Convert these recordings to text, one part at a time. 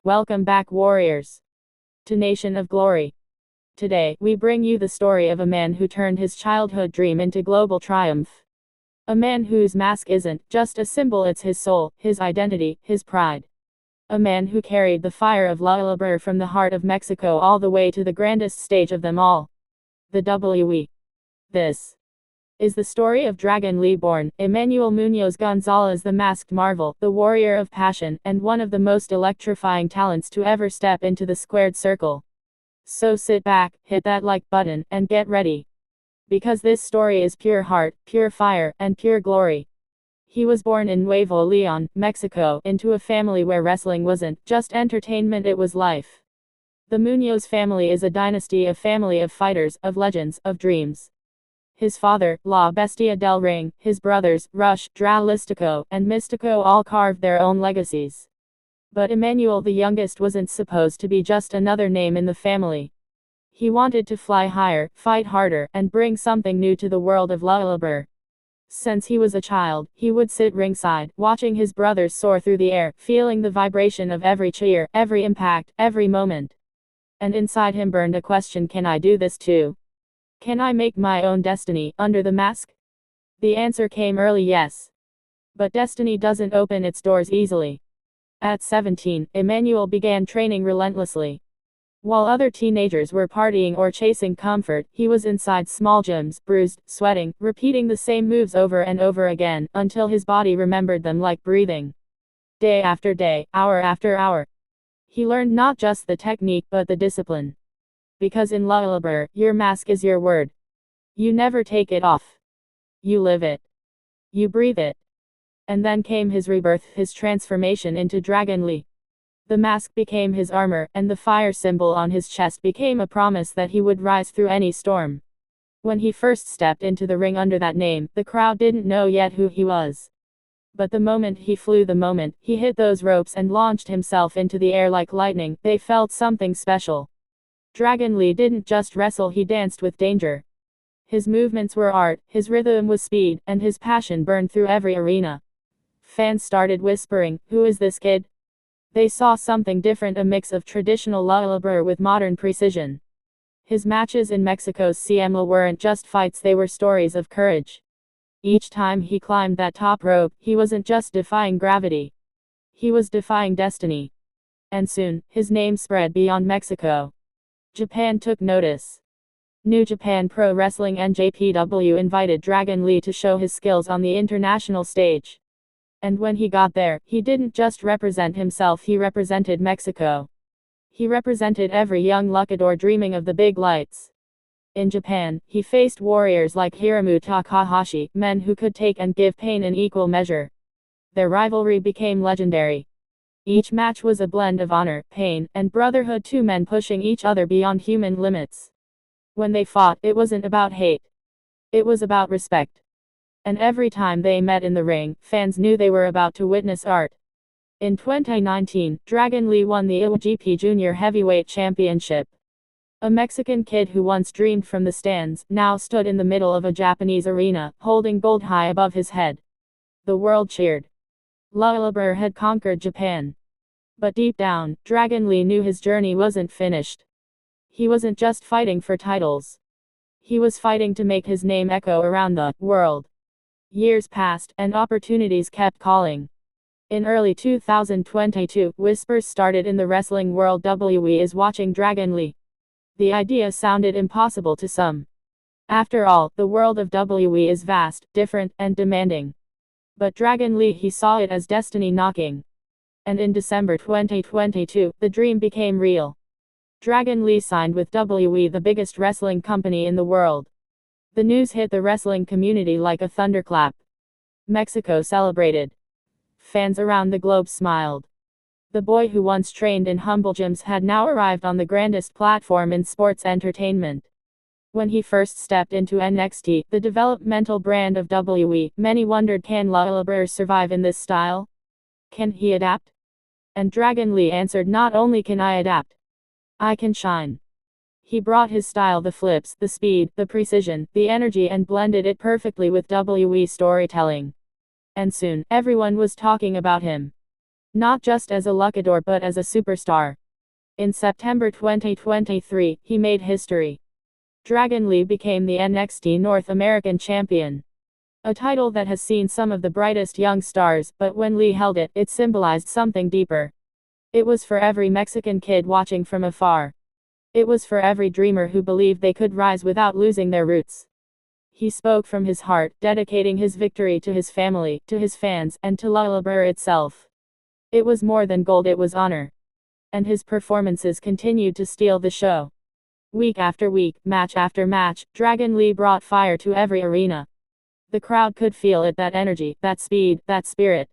Welcome back, warriors, to Nation of Glory. Today, we bring you the story of a man who turned his childhood dream into global triumph. A man whose mask isn't just a symbol, it's his soul, his identity, his pride. A man who carried the fire of Libre from the heart of Mexico all the way to the grandest stage of them all, the WWE. This is the story of Dragon Lee, born Emmanuel Muñoz González, the masked marvel, the warrior of passion, and one of the most electrifying talents to ever step into the squared circle. So sit back, hit that like button, and get ready. Because this story is pure heart, pure fire, and pure glory. He was born in Nuevo León, Mexico, into a family where wrestling wasn't just entertainment, it was life. The Muñoz family is a dynasty, a family of fighters, of legends, of dreams. His father, La Bestia del Ring, his brothers, Rush, Dralistico, and Mystico all carved their own legacies. But Emmanuel, the youngest, wasn't supposed to be just another name in the family. He wanted to fly higher, fight harder, and bring something new to the world of Libre. Since he was a child, he would sit ringside, watching his brothers soar through the air, feeling the vibration of every cheer, every impact, every moment. And inside him burned a question: can I do this too? Can I make my own destiny, under the mask? The answer came early: yes. But destiny doesn't open its doors easily. At 17, Emmanuel began training relentlessly. While other teenagers were partying or chasing comfort, he was inside small gyms, bruised, sweating, repeating the same moves over and over again, until his body remembered them like breathing. Day after day, hour after hour. He learned not just the technique but the discipline. Because in Libre, your mask is your word. You never take it off. You live it. You breathe it. And then came his rebirth, his transformation into Dragon Lee. The mask became his armor, and the fire symbol on his chest became a promise that he would rise through any storm. When he first stepped into the ring under that name, the crowd didn't know yet who he was. But the moment he flew, the moment he hit those ropes and launched himself into the air like lightning, they felt something special. Dragon Lee didn't just wrestle, he danced with danger. His movements were art, his rhythm was speed, and his passion burned through every arena. Fans started whispering, "Who is this kid?" They saw something different, a mix of traditional Libre with modern precision. His matches in Mexico's CMLL weren't just fights, they were stories of courage. Each time he climbed that top rope, he wasn't just defying gravity. He was defying destiny. And soon, his name spread beyond Mexico. Japan took notice. New Japan Pro Wrestling NJPW invited Dragon Lee to show his skills on the international stage. And when he got there, he didn't just represent himself, he represented Mexico. He represented every young luchador dreaming of the big lights. In Japan, he faced warriors like Hiromu Takahashi, men who could take and give pain in equal measure. Their rivalry became legendary. Each match was a blend of honor, pain, and brotherhood, two men pushing each other beyond human limits. When they fought, it wasn't about hate. It was about respect. And every time they met in the ring, fans knew they were about to witness art. In 2019, Dragon Lee won the NJPW Junior Heavyweight Championship. A Mexican kid who once dreamed from the stands, now stood in the middle of a Japanese arena, holding gold high above his head. The world cheered. Libre had conquered Japan. But deep down, Dragon Lee knew his journey wasn't finished. He wasn't just fighting for titles. He was fighting to make his name echo around the world. Years passed, and opportunities kept calling. In early 2022, whispers started in the wrestling world: WWE is watching Dragon Lee. The idea sounded impossible to some. After all, the world of WWE is vast, different, and demanding. But Dragon Lee, he saw it as destiny knocking. And in December 2022, the dream became real. Dragon Lee signed with WWE, the biggest wrestling company in the world. The news hit the wrestling community like a thunderclap. Mexico celebrated. Fans around the globe smiled. The boy who once trained in humble gyms had now arrived on the grandest platform in sports entertainment. When he first stepped into NXT, the developmental brand of WWE, many wondered, can Libre survive in this style? Can he adapt? And Dragon Lee answered, not only can I adapt, I can shine. He brought his style, the flips, the speed, the precision, the energy, and blended it perfectly with WWE storytelling. And soon, everyone was talking about him. Not just as a luchador but as a superstar. In September 2023, he made history. Dragon Lee became the NXT North American Champion. A title that has seen some of the brightest young stars, but when Lee held it, it symbolized something deeper. It was for every Mexican kid watching from afar. It was for every dreamer who believed they could rise without losing their roots. He spoke from his heart, dedicating his victory to his family, to his fans, and to Libre itself. It was more than gold, it was honor. And his performances continued to steal the show. Week after week, match after match, Dragon Lee brought fire to every arena. The crowd could feel it, that energy, that speed, that spirit.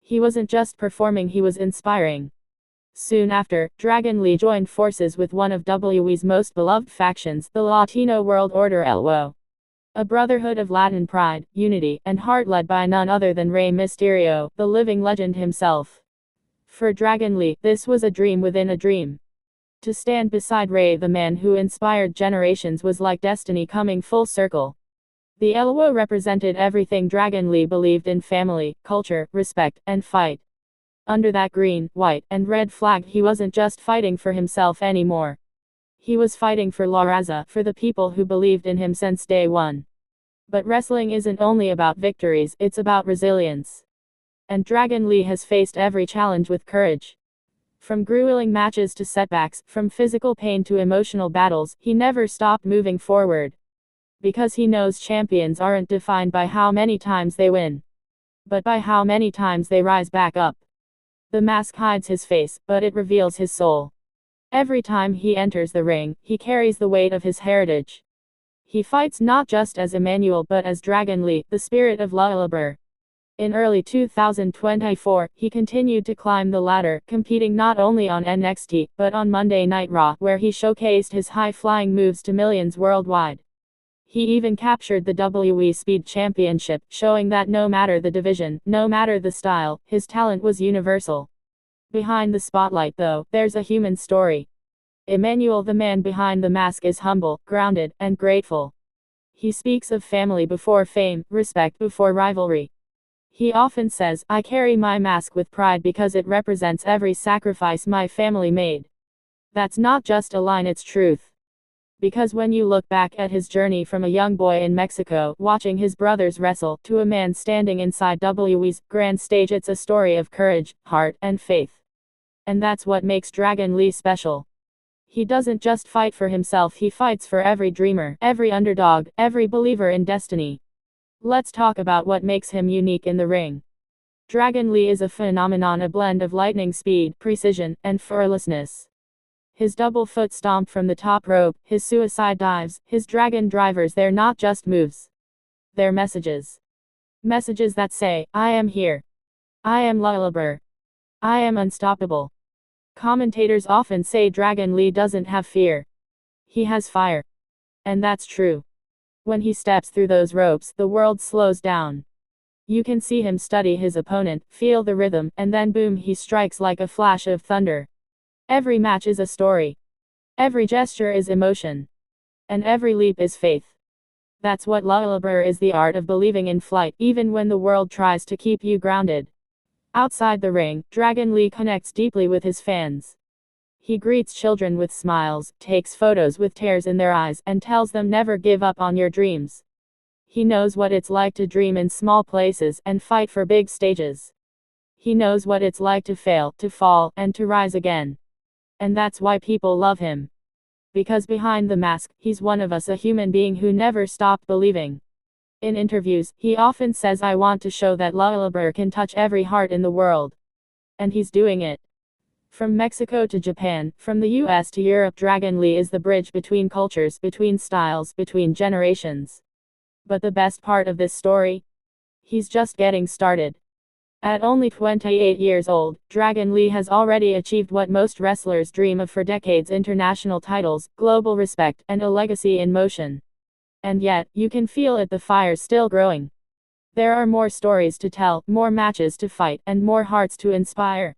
He wasn't just performing, he was inspiring. Soon after, Dragon Lee joined forces with one of WWE's most beloved factions, the Latino World Order LWO. A brotherhood of Latin pride, unity, and heart led by none other than Rey Mysterio, the living legend himself. For Dragon Lee, this was a dream within a dream. To stand beside Rey, the man who inspired generations, was like destiny coming full circle. The LWO represented everything Dragon Lee believed in: family, culture, respect, and fight. Under that green, white, and red flag, he wasn't just fighting for himself anymore. He was fighting for La Raza, for the people who believed in him since day one. But wrestling isn't only about victories, it's about resilience. And Dragon Lee has faced every challenge with courage. From grueling matches to setbacks, from physical pain to emotional battles, he never stopped moving forward. Because he knows champions aren't defined by how many times they win, but by how many times they rise back up. The mask hides his face, but it reveals his soul. Every time he enters the ring, he carries the weight of his heritage. He fights not just as Emmanuel but as Dragon Lee, the spirit of Libre. In early 2024, he continued to climb the ladder, competing not only on NXT, but on Monday Night Raw, where he showcased his high-flying moves to millions worldwide. He even captured the WWE Speed Championship, showing that no matter the division, no matter the style, his talent was universal. Behind the spotlight, though, there's a human story. Emmanuel, the man behind the mask, is humble, grounded, and grateful. He speaks of family before fame, respect before rivalry. He often says, "I carry my mask with pride because it represents every sacrifice my family made." That's not just a line, it's truth. Because when you look back at his journey from a young boy in Mexico, watching his brothers wrestle, to a man standing inside WWE's grand stage, it's a story of courage, heart, and faith. And that's what makes Dragon Lee special. He doesn't just fight for himself, he fights for every dreamer, every underdog, every believer in destiny. Let's talk about what makes him unique in the ring. Dragon Lee is a phenomenon, a blend of lightning speed, precision, and fearlessness. His double foot stomp from the top rope, his suicide dives, his dragon drivers, they're not just moves. They're messages. Messages that say, "I am here. I am Libre. I am unstoppable." Commentators often say Dragon Lee doesn't have fear. He has fire. And that's true. When he steps through those ropes, the world slows down. You can see him study his opponent, feel the rhythm, and then boom, he strikes like a flash of thunder. Every match is a story. Every gesture is emotion. And every leap is faith. That's what Libre is, the art of believing in flight, even when the world tries to keep you grounded. Outside the ring, Dragon Lee connects deeply with his fans. He greets children with smiles, takes photos with tears in their eyes, and tells them never give up on your dreams. He knows what it's like to dream in small places and fight for big stages. He knows what it's like to fail, to fall, and to rise again. And that's why people love him. Because behind the mask, he's one of us, a human being who never stopped believing. In interviews, he often says, "I want to show that Libre can touch every heart in the world." And he's doing it. From Mexico to Japan, from the US to Europe, Dragon Lee is the bridge between cultures, between styles, between generations. But the best part of this story? He's just getting started. At only 28 years old, Dragon Lee has already achieved what most wrestlers dream of for decades: international titles, global respect, and a legacy in motion. And yet, you can feel it, the fire's still growing. There are more stories to tell, more matches to fight, and more hearts to inspire.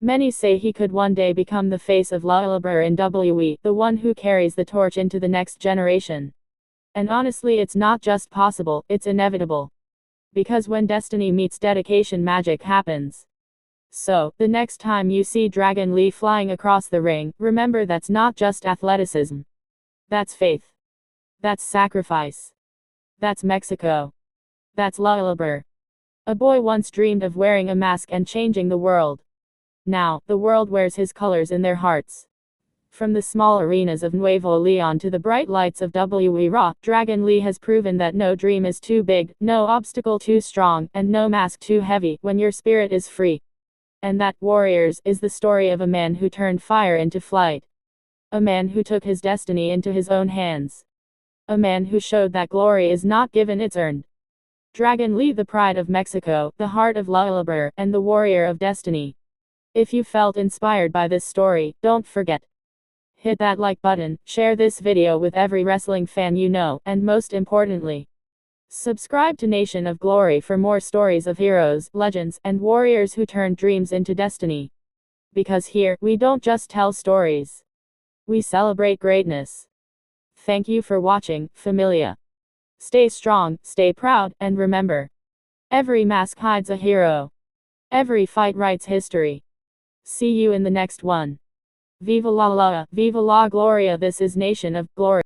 Many say he could one day become the face of Libre in WWE, the one who carries the torch into the next generation. And honestly, it's not just possible, it's inevitable. Because when destiny meets dedication, magic happens. So, the next time you see Dragon Lee flying across the ring, remember that's not just athleticism. That's faith. That's sacrifice. That's Mexico. That's Libre. A boy once dreamed of wearing a mask and changing the world. Now, the world wears his colors in their hearts. From the small arenas of Nuevo León to the bright lights of WWE Raw, Dragon Lee has proven that no dream is too big, no obstacle too strong, and no mask too heavy when your spirit is free. And that, warriors, is the story of a man who turned fire into flight. A man who took his destiny into his own hands. A man who showed that glory is not given, it's earned. Dragon Lee, the pride of Mexico, the heart of Libre, and the warrior of destiny. If you felt inspired by this story, don't forget. Hit that like button, share this video with every wrestling fan you know, and most importantly, subscribe to Nation of Glory for more stories of heroes, legends, and warriors who turned dreams into destiny. Because here, we don't just tell stories. We celebrate greatness. Thank you for watching, familia. Stay strong, stay proud, and remember, every mask hides a hero. Every fight writes history. See you in the next one. Viva la Gloria! This is Nation of Glory.